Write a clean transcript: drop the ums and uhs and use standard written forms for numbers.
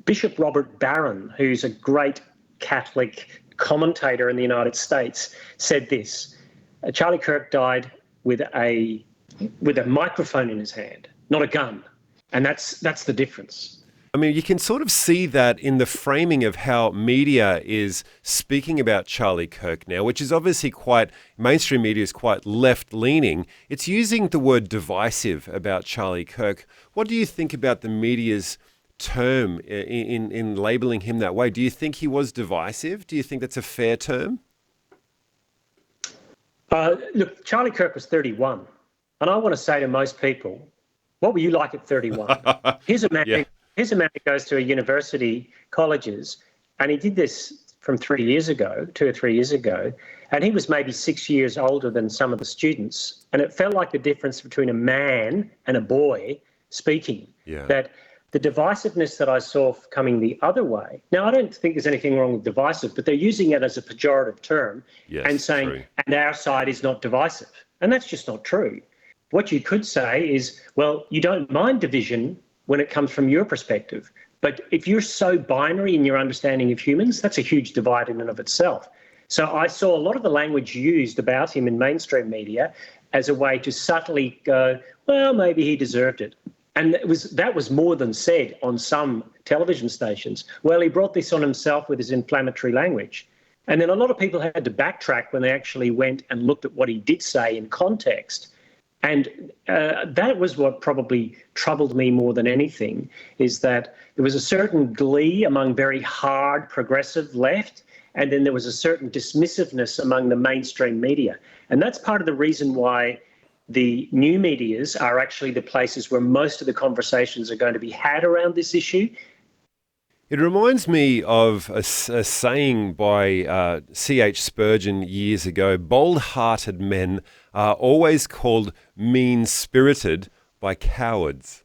Bishop Robert Barron, who's a great Catholic commentator in the United States, said this: Charlie Kirk died with a microphone in his hand, not a gun, and that's the difference. I mean, you can sort of see that in the framing of how media is speaking about Charlie Kirk now, which is obviously mainstream media is quite left-leaning. It's using the word divisive about Charlie Kirk. What do you think about the media's term in labelling him that way? Do you think he was divisive? Do you think that's a fair term? Look, Charlie Kirk was 31, and I want to say to most people, what were you like at 31? Here's a man. Yeah. Here's a man who goes to a university, colleges, and he did this from 2 or 3 years ago, and he was maybe 6 years older than some of the students, and it felt like the difference between a man and a boy speaking. Yeah. That the divisiveness that I saw coming the other way. Now, I don't think there's anything wrong with divisive, but they're using it as a pejorative term and saying, true. And our side is not divisive. And that's just not true. What you could say is, well, you don't mind division when it comes from your perspective. But if you're so binary in your understanding of humans, that's a huge divide in and of itself. So I saw a lot of the language used about him in mainstream media as a way to subtly go, well, maybe he deserved it. And that was more than said on some television stations. Well, he brought this on himself with his inflammatory language. And then a lot of people had to backtrack when they actually went and looked at what he did say in context. And that was what probably troubled me more than anything, is that there was a certain glee among very hard progressive left, and then there was a certain dismissiveness among the mainstream media. And that's part of the reason why the new medias are actually the places where most of the conversations are going to be had around this issue. It reminds me of a saying by C.H. Spurgeon years ago: bold-hearted men are always called mean-spirited by cowards.